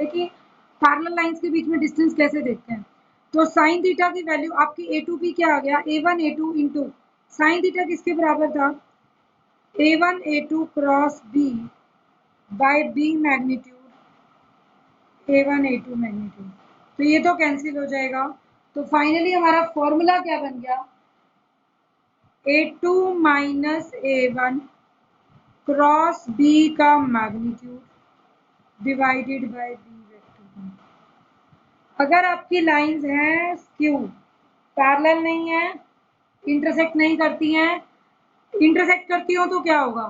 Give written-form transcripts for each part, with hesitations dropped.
थे कि parallel lines के बीच में डिस्टेंस कैसे देखते हैं। तो साइन थीटा की वैल्यू आपकी A2P क्या आ गया, A1 A2 into sine theta किसके बराबर था, A1 A2 cross B by B magnitude A1 A2 magnitude. तो ये तो कैंसिल हो जाएगा। तो फाइनली हमारा फॉर्मूला क्या बन गया, A2 minus A1 cross B का magnitude divided by B vector. अगर आपकी लाइंस हैं स्क्यू, पैरेलल नहीं है, इंटरसेक्ट नहीं करती हैं, इंटरसेक्ट करती हो तो क्या होगा,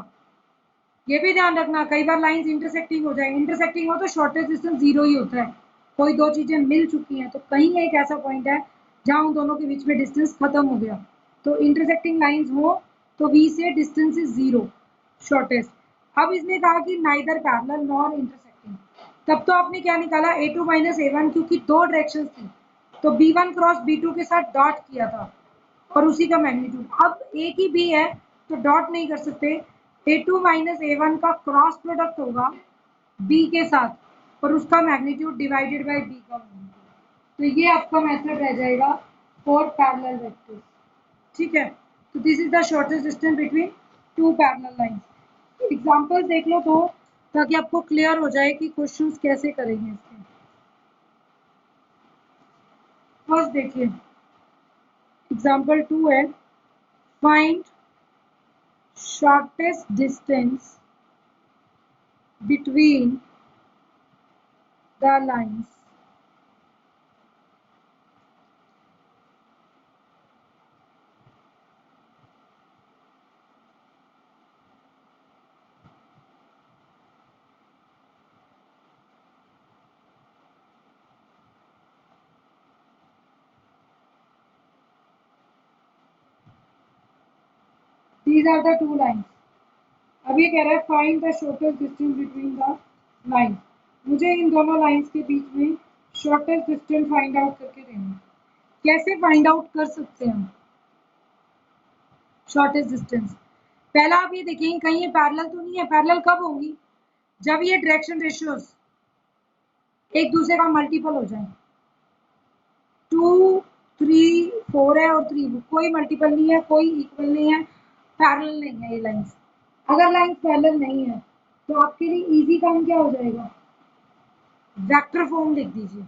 ये भी ध्यान रखना, कई बार लाइंस इंटरसेक्टिंग हो जाए, इंटरसेक्टिंग हो तो शॉर्टेज डिस्टेंस जीरो ही होता है। कोई दो चीजें मिल चुकी हैं तो कहीं एक ऐसा पॉइंट है जहां उन दोनों के बीच में डिस्टेंस खत्म हो गया, तो इंटरसेक्टिंग लाइंस हो तो V से डिस्टेंस इज जीरो शॉर्टेस्ट। अब इसने कहा कि नाइदर पैरेलल नॉर इंटरसेक्टिंग, तब तो आपने क्या निकाला A2 माइनस A1, क्योंकि दो डायरेक्शंस थी तो B1 क्रॉस B2 के साथ डॉट किया था और उसी का मैग्नीट्यूड। अब एक ही B है तो डॉट नहीं कर सकते, A2 माइनस A1 का क्रॉस प्रोडक्ट होगा B के साथ और उसका मैग्नीट्यूड डिवाइडेड बाय B का मैग्नीट्यूड। तो ये आपका मेथड रह जाएगा फॉर पैरेलल वेक्टर्स। ठीक है, तो this is the shortest distance between to parallel lines. Examples देख लो तो, ताकि आपको क्लियर हो जाए कि क्वेश्चंस कैसे करेंगे इसके। फर्स्ट देखिए एग्जांपल 2 है, find shortest distance between the lines these are the two lines। अब ये कह रहा है find the shortest distance between the line, मुझे इन दोनों लाइंस के बीच में शॉर्टेस्ट डिस्टेंस फाइंड आउट करके देना। कैसे फाइंड आउट कर सकते हैं हम शॉर्टेस्ट डिस्टेंस, पहला आप ये देखेंगे कहीं ये पैरेलल तो नहीं है। पैरेलल कब होंगी, जब ये डायरेक्शन रेशियोज एक दूसरे का मल्टीपल हो जाए। 2 3 4 है और 3, कोई मल्टीपल नहीं है, कोई इक्वल नहीं है, पैरेलल नहीं है ये लाइंस। अगर लाइन पैरेलल नहीं है तो आपके लिए इजी काम क्या हो जाएगा, वेक्टर फॉर्म लिख दीजिए।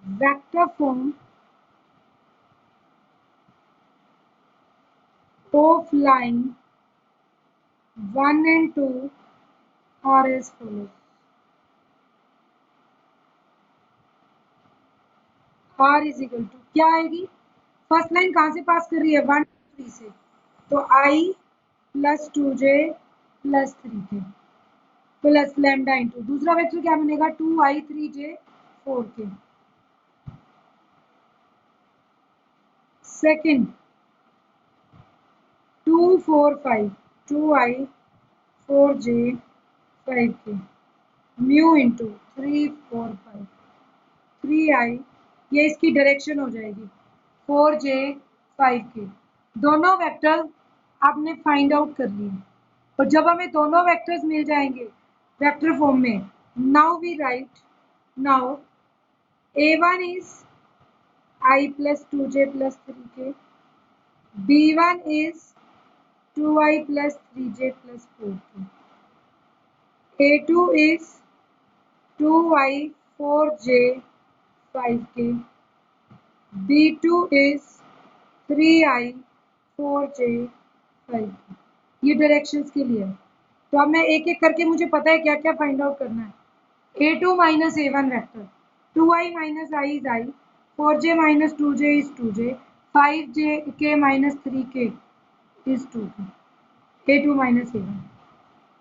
Vector form of line 1 and 2 are as follows. R is equal to क्या आएगी, फर्स्ट लाइन कहाँ से पास कर रही है 1 2 3 से, तो I plus 2j plus 3k plus lambda into दूसरा वेक्टर क्या बनेगा 2I 3j 4k। Second 2 4 5 2I 4j 5k mu into 3 4 5 3I, ये इसकी डायरेक्शन हो जाएगी 4j 5k। दोनों वेक्टर आपने फाइंड आउट कर लिए और जब हमें दोनों वेक्टर्स मिल जाएंगे वेक्टर फॉर्म में, now we write, now A1 is I plus 2j plus 3k, B1 is 2I plus 3j plus 4k, A2 is 2I 4j 5k, B2 is 3I 4j 5k। ये directions के लिए है। तो अब मैं एक एक करके, मुझे पता है क्या क्या फाइंड आउट करना है। A2 minus A1 vector, 2I minus I is I, 4j minus 2j is 2j, 5k minus 3k is 2k, A2 minus A1।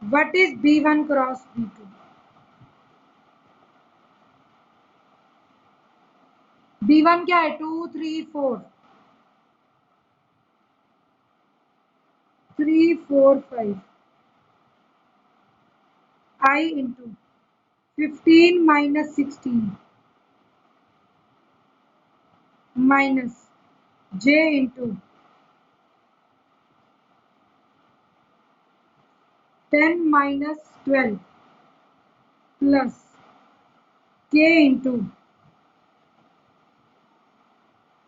What is B1 cross B2? B1 क्या है 2 3 4 3 4 5 I into 15 minus 16 minus j into 10 minus 12 plus k into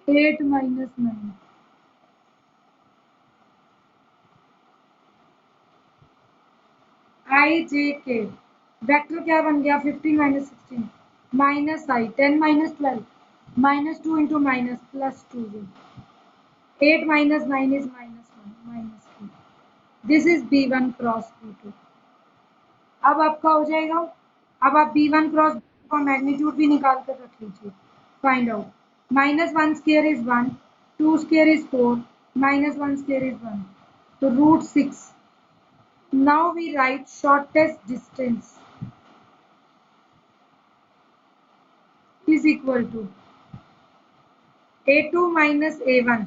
8 minus 9 आई जे के। Vector क्या बन गया 15 minus 16 minus I 10 minus 12 minus 2 into minus plus 2 J 8 minus 9 is minus 1 minus 2. This is B1 cross B2. अब आपका हो जाएगा। अब आप B1 क्रॉस का मैग्नीट्यूड भी निकाल कर रख लीजिए। Find out minus 1 square is 1 2 square is 4 minus 1 square is 1 तो root 6। Now we write shortest distance is equal to A2 minus A1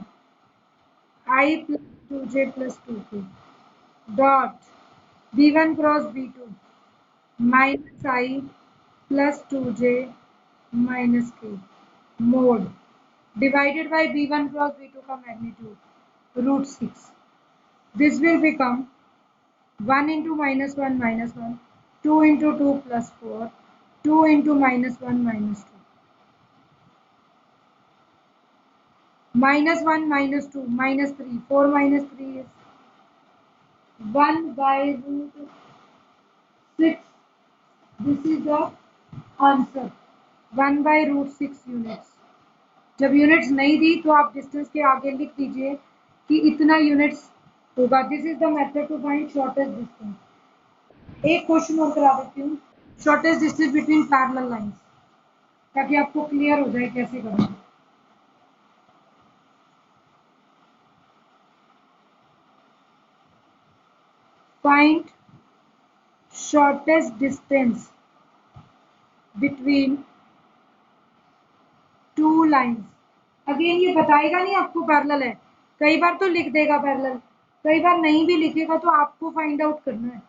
I plus 2j plus 2k dot B1 cross B2 minus I plus 2j minus k mod divided by B1 cross B2 का magnitude root 6. This will become 1 into minus 1 2 into 2 plus 4 2 into minus 1 minus 2 minus 1 minus 2 minus 3 4 minus 3 is 1 by root 6. This is the answer 1 by root 6 units. जब units नहीं दी तो आप distance के आगे लिख दीजिए कि इतना यूनिट्स होगा। This is the method to find shortest distance. एक क्वेश्चन और करा देती हूँ shortest distance between parallel lines ताकि आपको क्लियर हो जाए कैसे करना। Find shortest distance between two lines. Again ये बताएगा नहीं आपको पैरेलल है, कई बार तो लिख देगा पैरेलल, कई बार नहीं भी लिखेगा तो आपको फाइंड आउट करना है।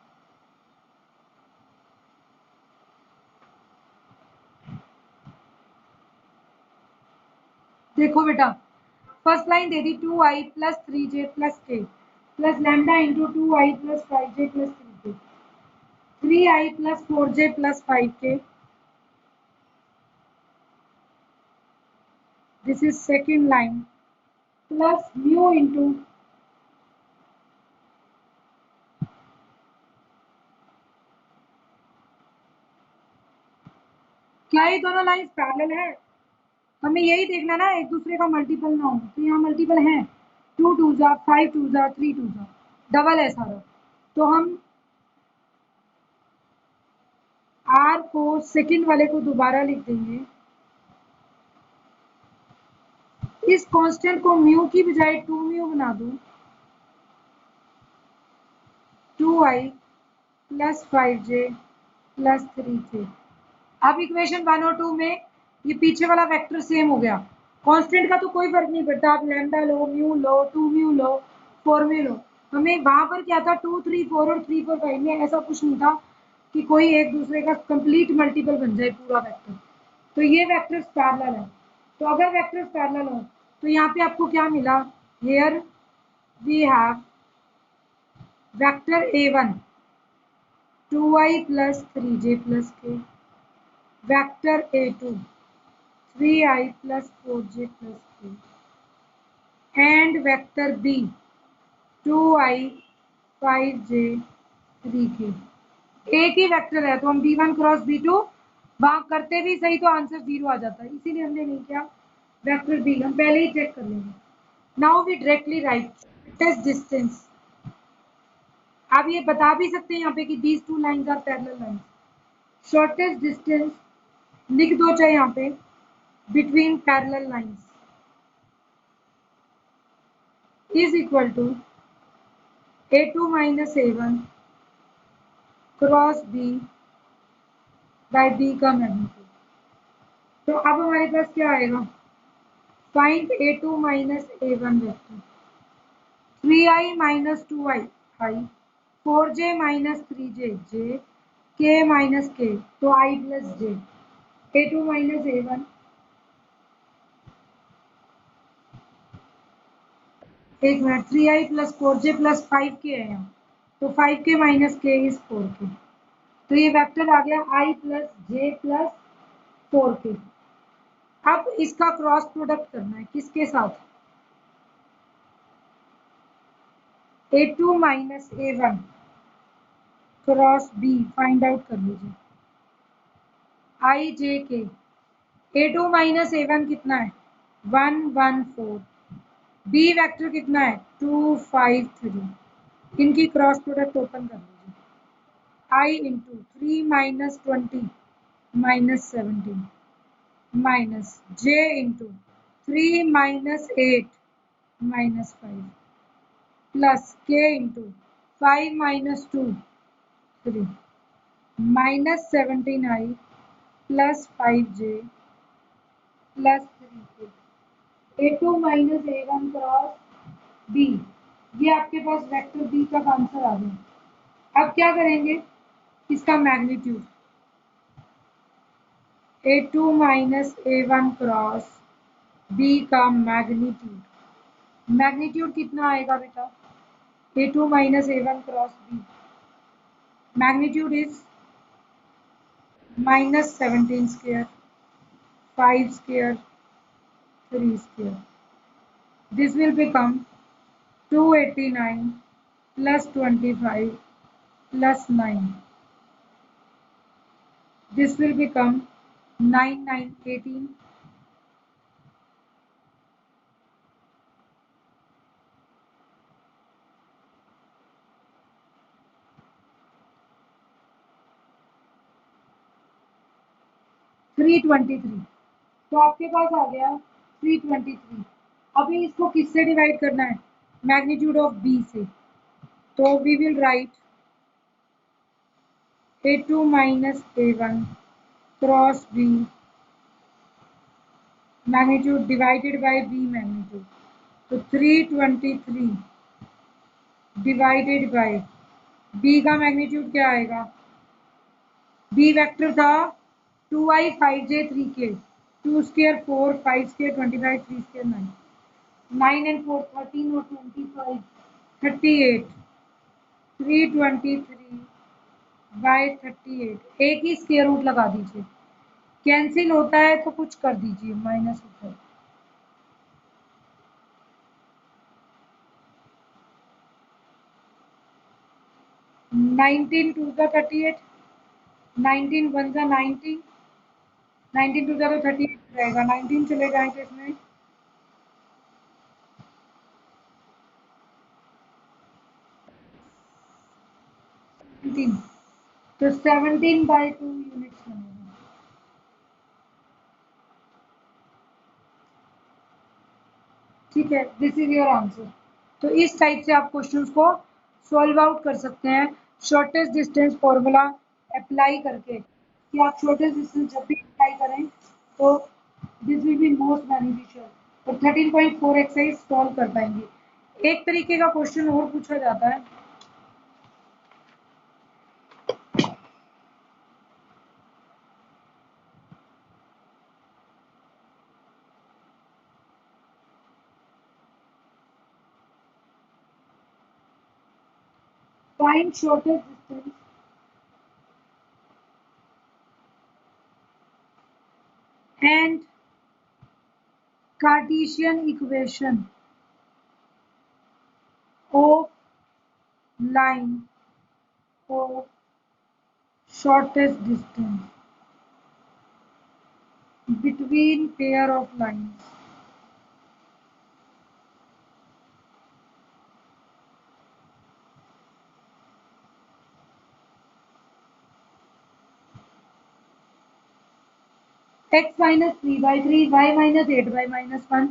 देखो बेटा first line they the 2i plus 3j plus k plus lambda into 2i plus 5j plus 3k 3i plus 4j plus 5k। This is second line plus mu into क्या ये दोनों line parallel है? हमें यही देखना ना एक दूसरे का मल्टीपल ना हो। तो यहाँ मल्टीपल है 2 2 जा 5 2 जा 3 2 जा डबल है सारा। तो हम आर को सेकंड वाले को दोबारा लिख देंगे। इस कांस्टेंट को म्यू की बजाय 2 म्यू बना दूं 2i plus 5j plus 3k। अब इक्वेशन 1 और 2 में ये पीछे वाला वेक्टर सेम हो गया। कांस्टेंट का तो कोई फर्क नहीं पड़ता, आप लैम्डा लो म्यू लो 2 म्यू लो 4 म्यू लो। हमें वहां पर क्या था 2 3 4 और 3 4 5 में ऐसा कुछ नहीं था कि कोई एक दूसरे का कंप्लीट मल्टीपल बन जाए पूरा वेक्टर। तो ये वेक्टर्स पैरेलल है। तो अगर वेक्टर्स पैरेलल हो तो यहाँ पे आपको क्या मिला, here we have vector A1 2i plus 3j plus k, vector A2 3i plus 4j plus k, and vector B 2i 5j 3k। एक ही वेक्टर है तो हम B1 क्रॉस B2 वहां करते भी सही तो आंसर 0 आ जाता है, इसीलिए हमने नहीं किया। वेक्टर B हम पहले ही चेक कर लेंगे। Now we directly write test distance. आप ये बता भी सकते हैं यहाँ पे कि these two lines are parallel lines. Shortest distance लिख दो चाहे यहाँ पे between parallel lines is equal to A2 minus A1 cross B by B का मैग्नीट्यूड। तो अब हमारे पास क्या आएगा, find A2 minus A1 vector 3i minus 2i i 4j minus 3j j k minus k तो i plus j A2 minus A1 एक minute 3i plus 4j plus 5k है यहाँ तो 5k minus k is 4k। तो ये vector आ गया i plus j plus 4k। अब इसका क्रॉस प्रोडक्ट करना है किसके साथ? A2 minus A1 cross B find out कर लीजिए। IJK A2 माइनस A1 कितना है? 1 1 4। B वेक्टर कितना है? 2 5 3। इनकी क्रॉस प्रोडक्ट ओपन कर लीजिए। I into 3 minus 20 minus 17 minus J into 3 minus 8 minus 5 plus K into 5 minus 2 3 minus 17I plus 5J plus 3K। A2 minus A1 cross B, ये आपके पास vector B का answer आ गया। अब क्या करेंगे? इसका magnitude A2 minus A1 cross B का magnitude कितना आएगा बेटा? A2 minus A1 cross B magnitude is minus 17 square 5 square 3 square. This will become 289 plus 25 plus 9. This will become 9 9 18. Three 23। तो आपके पास आ गया 323। अभी इसको किससे डिवाइड करना है? मैग्नीट्यूड ऑफ B से। तो we will write A2 minus A1 cross B magnitude divided by B magnitude. तो 323 डिवाइडेड बाय B का मैग्नीट्यूड क्या आएगा? B वेक्टर था 2I 5J 3K 2 square 4 5 square 25 3 square 9 9 and 4 13 और 25 38 323 बाय 38। एक ही स्क्वायर रूट लगा दीजिए। कैंसिल होता है तो कुछ कर दीजिए माइनस ऊपर। 19 टू का 38 19 वन का 19 19 टू का तो 38 रहेगा। 19 चले जाए तो इसमें 17 तो 17 बाय 2 यूनिट्स बनेगा। ठीक है, दिस इज योर आंसर। तो इस टाइप से आप क्वेश्चंस को सॉल्व आउट कर सकते हैं शॉर्टेस्ट डिस्टेंस फॉर्मूला अप्लाई करके। कि आप शॉर्टेस्ट डिस्टेंस जब भी अप्लाई करें तो this will be most beneficial. और 13.4 एक्सरसाइज सॉल्व कर पाएंगे। एक तरीके का क्वेश्चन और पूछा जाता है। Find shortest distance and Cartesian equation of line of shortest distance between pair of lines. X minus 3 by 3, y minus 8 by minus 1,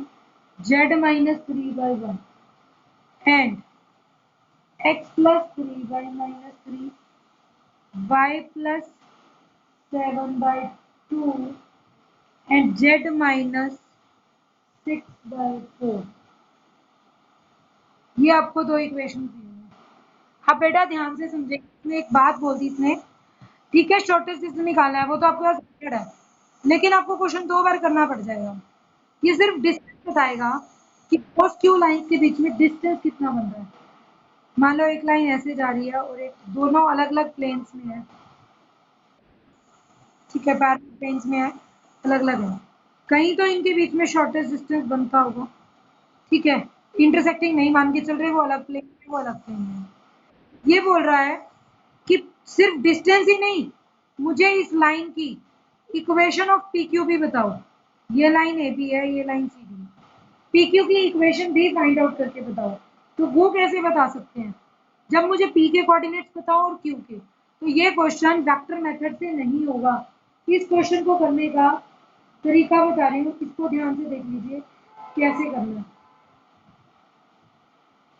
z minus 3 by 1 and x plus 3 by minus 3, y plus 7 by 2 and z minus 6 by 4। ये आपको दो equation दिए हैं। अब बेटा ध्यान से समझिए। इसने एक बात बोल दी इसने, ठीक है शॉर्टेस्ट डिस्टेंस निकालना है वो तो आपके पास मेथड है, लेकिन आपको क्वेश्चन दो बार करना पड़ जाएगा। ये सिर्फ डिस्टेंस बताएगा कि उस क्यू लाइन के बीच में डिस्टेंस कितना बन रहा है। मान लो एक लाइन ऐसे जा रही है और एक दोनों अलग अलग प्लेन्स में है, ठीक है पैरेलल प्लेन्स में है। अलग अलग है, कहीं तो इनके बीच में शॉर्टेस्ट डिस्टेंस बनता होगा, ठीक है, इंटरसेक्टिंग नहीं मान के चल रहे, वो अलग प्लेन है, वो अलग प्लेन है। ये बोल रहा है कि सिर्फ डिस्टेंस ही नहीं, मुझे इस लाइन की इक्वेशन ऑफ पी क्यू भी बताओ। ये लाइन ए बी है, ये लाइन सी डी है, पी क्यू की इक्वेशन भी फाइंड आउट करके बताओ। तो वो कैसे बता सकते हैं, जब मुझे पी के कोऑर्डिनेट्स बताओ और क्यू के। तो ये क्वेश्चन वेक्टर मेथड से नहीं होगा। इस क्वेश्चन को करने का तरीका बता रही हूँ, इसको ध्यान से देख लीजिए कैसे करना है।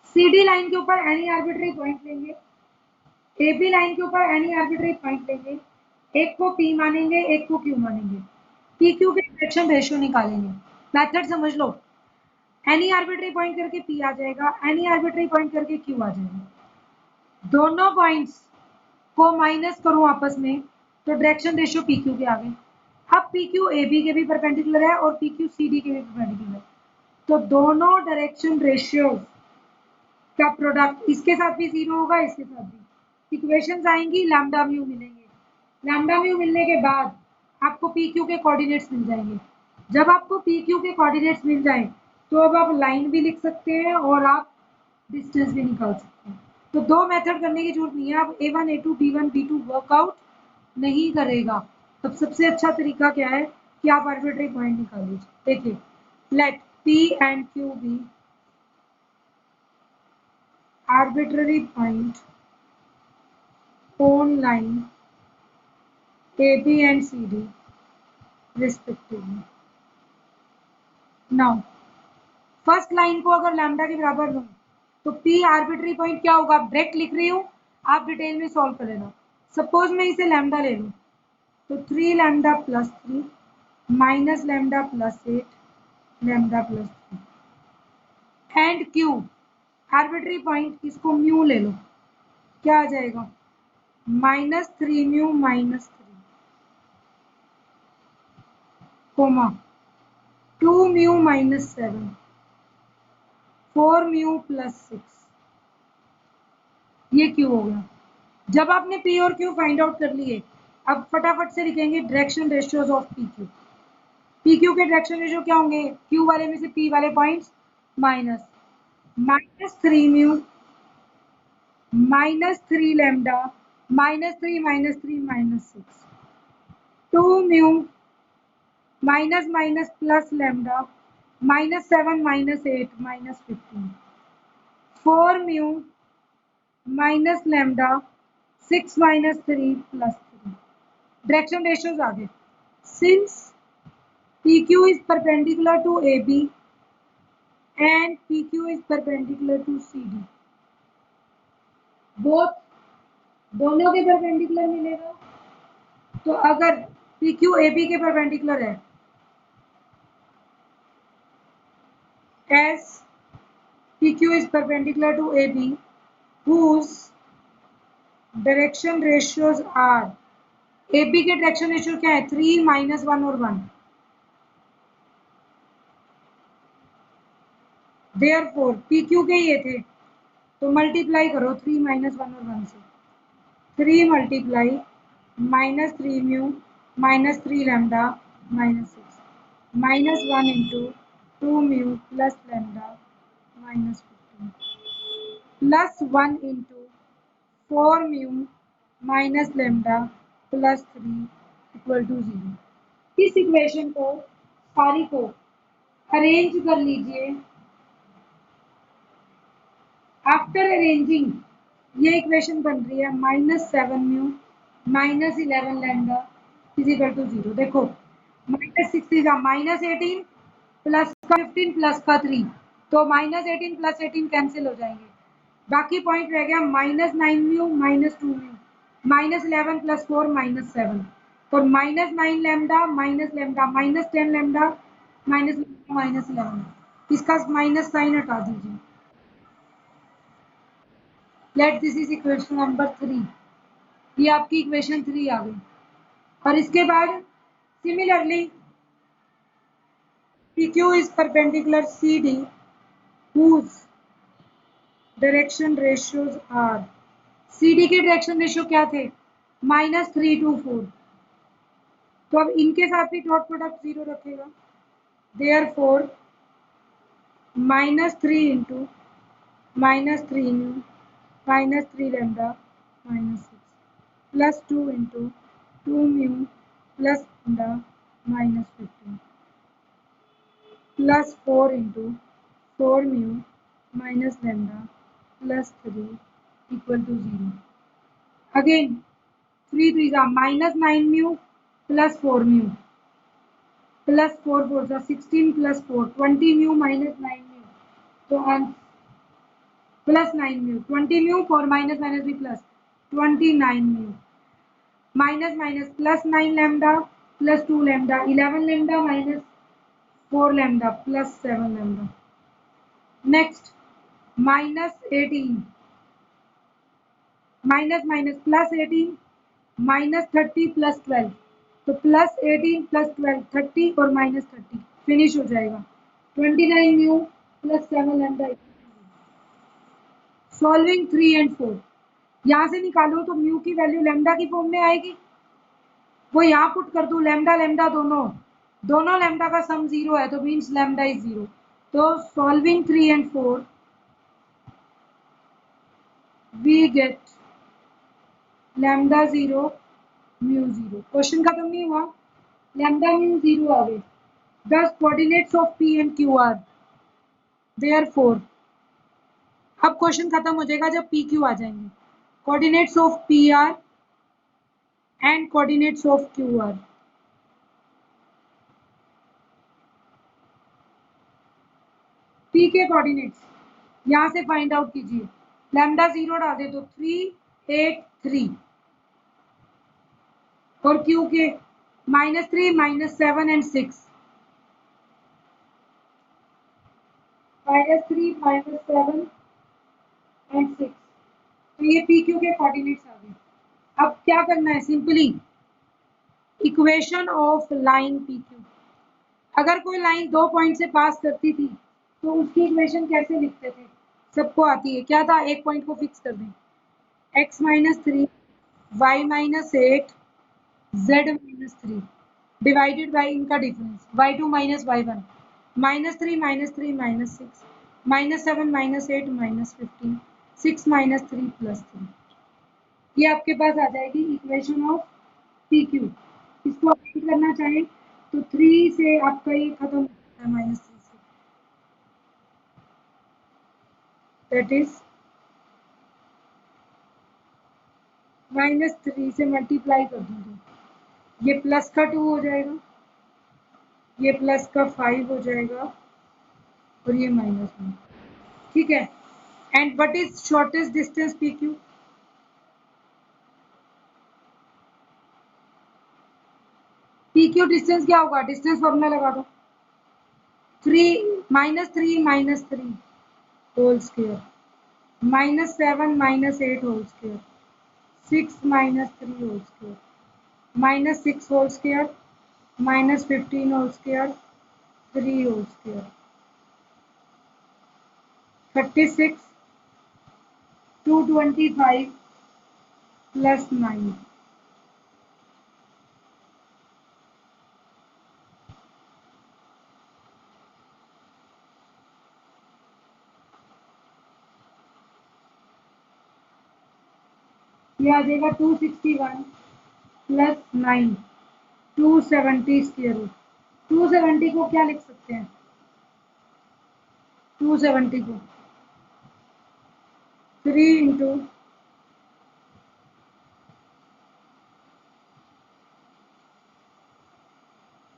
सी डी लाइन के ऊपर एनी आर्बिट्री पॉइंट लेंगे, ए बी लाइन के ऊपर एनी आर्बिट्री पॉइंट लेंगे, एक को पी मानेंगे, एक को क्यू मानेंगे, पी क्यू के डायरेक्शन रेशियो निकालेंगे। मेथड समझ लो, एनी आर्बिट्री पॉइंट करके पी आ जाएगा, एनी आर्बिट्री पॉइंट करके क्यू आ जाएगा। दोनों पॉइंट्स को माइनस करूं आपस में तो डायरेक्शन रेशियो पी क्यू के आ गए। अब पी क्यू ए बी के भी परपेंडिकुलर है और पी क्यू सी डी के भी परपेंडिकुलर है, तो दोनों डायरेक्शन रेशियो का प्रोडक्ट इसके साथ भी जीरो होगा, इसके साथ भी। इक्वेशंस आएंगी, लैम्डा म्यू मिलेंगे। लैम्डा म्यू मिलने के बाद आपको पी क्यू के कोऑर्डिनेट्स मिल जाएंगे। जब आपको पी क्यू के कोऑर्डिनेट्स मिल जाए तो अब आप लाइन भी लिख सकते हैं और आप डिस्टेंस भी निकाल सकते हैं। तो दो मेथड करने की जरूरत नहीं है, अब A1 A2 B1 B2 workout नहीं करेगा। तब सबसे अच्छा तरीका क्या है कि आप आर्बिट्री पॉइंट निकाल लीजिए। देखिए, let P and Q be arbitrary point on line AB and CD respectively. Now, first line को अगर लैम्डा के बराबर लूं तो P आर्बिट्री पॉइंट क्या होगा, डायरेक्ट लिख रही हूं, आप डिटेल में सॉल्व कर लेना। सपोज मैं इसे लैम्डा ले लूं तो 3 lambda plus 3 minus lambda plus 8 lambda plus 3 and Q arbitrary point, इसको म्यू ले लो, क्या आ जाएगा, -3 म्यू -3 कोमा 2 म्यू -7 4 म्यू +6। ये क्यू हो गया। जब आपने पी और क्यू फाइंड आउट कर लिए, अब फटाफट से लिखेंगे direction ratios of P Q. P Q के डायरेक्शन रेशियो क्या होंगे, क्यू वाले में से पी वाले points minus -3 mu -3 lambda -3 -6 2 mu minus minus plus lambda -7 -8 -15 4 mu minus lambda 6 -3 +3। Direction ratios आ गए। Since PQ is perpendicular to AB and PQ is perpendicular to CD, both दोनों के परपेंडिकुलर मिलेगा। तो अगर PQ AB के perpendicular है, as PQ is perpendicular to AB whose direction ratios are, AB के डायरेक्शन रेशियो क्या है, 3 -1 और 1। देयरफॉर PQ के ये थे तो मल्टीप्लाई करो 3 -1 और 1 से, 3 multiply -3 mu -3 lambda -6 -1 into 2 mu plus lambda -15 +1 into 4 mu minus lambda +3 = 0। इस इक्वेशन को सारी को अरेंज कर लीजिए। आफ्टर अरेंजिंग ये इक्वेशन बन रही है -7 म्यू -11 लैम्डा = 0। देखो -6 -18 प्लस का 15 प्लस का 3, तो -18 + 18 कैंसिल हो जाएंगे, बाकी पॉइंट रह गया -9 म्यू -2 म्यू -11 + 4 -7, तो -9 लैम्डा -लैम्डा -10 लैम्डा -11, इसका माइनस साइन हटा दीजिए। Let this is equation number 3। ये आपकी इक्वेशन 3 आ गई। और इसके बाद similarly PQ is perpendicular CD whose direction ratios are, CD के डायरेक्शन रेशियो क्या थे, -3 to 4, तो अब इनके साथ भी डॉट प्रोडक्ट 0 रखेगा। Therefore -3 into -3 mu -3 lambda -6 +2 into 2 mu plus lambda -15 +4 into 4 mu minus lambda +3 equal to 0। Again 3 3 -9 mu +4 mu +4 4 16 +4 20 mu -9 mu तो +9 mu 20 mu for minus minus भी plus 29 mu minus minus +9 lambda +2 lambda 11 lambda -4 lambda +7 lambda. Next -18 minus minus +18 -30 +12 तो +18 +12 30 और -30 finish हो जाएगा 29 mu +7 lambda. Solving 3 and 4 यहाँ से निकालो तो म्यू की वैल्यू लैम्डा की फॉर्म में आएगी, वो यहाँ पुट कर दूं लैम्डा लैम्डा दोनों लैम्डा का सम 0 है तो मीन्स लैम्डा इज 0। तो solving 3 and 4 we get lambda 0 mu 0। Question खत्म नहीं हुआ, लैम्डा म्यू 0 आ गए। Thus coordinates of P and Q are therefore अब क्वेश्चन खत्म हो जाएगा जब पी क्यू आ जाएंगे। Coordinates of P are and coordinates of Q are. P के कोऑर्डिनेट्स यहां से फाइंड आउट कीजिए। लैम्डा 0 डाल दे तो 3 8 3 और क्यू के -3 -7 एंड 6 -3 -7 एंड 6 तो ये पी क्यू के कोऑर्डिनेट्स आ गए। अब क्या करना है, simply equation of line P Q. अगर कोई लाइन 2 पॉइंट से पास करती थी तो उसकी इक्वेशन कैसे लिखते थे, सबको आती है। क्या था, एक पॉइंट को फिक्स कर दें x -3 y -8 z -3 divided by इनका डिफरेंस y2 -y1 -3 -3 -6 -7 -8 -15 6 -3 +3। ये आपके पास आ जाएगी इक्वेशन ऑफ पी क्यू। इसको अपडेट करना चाहें तो 3 से आपका ये खत्म होता है -3 से, दैट इज -3 से मल्टीप्लाई कर दूंगी, ये प्लस का 2 हो जाएगा, ये प्लस का 5 हो जाएगा और ये -1। ठीक है। And what is shortest distance P Q. P Q distance क्या होगा, डिस्टेंस फॉर्मूला लगा दो 3 whole square -7 -8 whole square 6 -3 whole square -6 whole square -15 whole square 3 whole square 36 225 +9। ये आ जाएगा 261 +9 270 स्क्वायर रूट। 270 को क्या लिख सकते हैं, 270 को 3 इंटू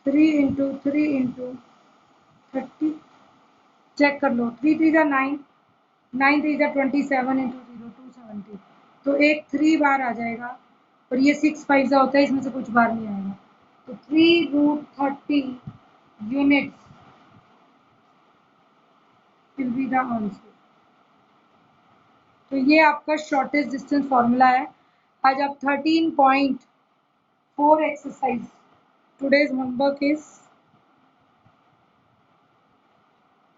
3 इंटू 30 चेक कर लो 3 3 9 9 3 27 इंटू 0 270 तो एक 3 बार आ जाएगा और ये 6 5 होता है, इसमें से कुछ बार नहीं आएगा तो 3√30 units will be the answer. तो ये आपका शॉर्टेस्ट डिस्टेंस फॉर्मूला है। आज आप 13.4 exercise, today's homework is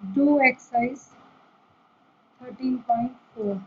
do exercise 13.4।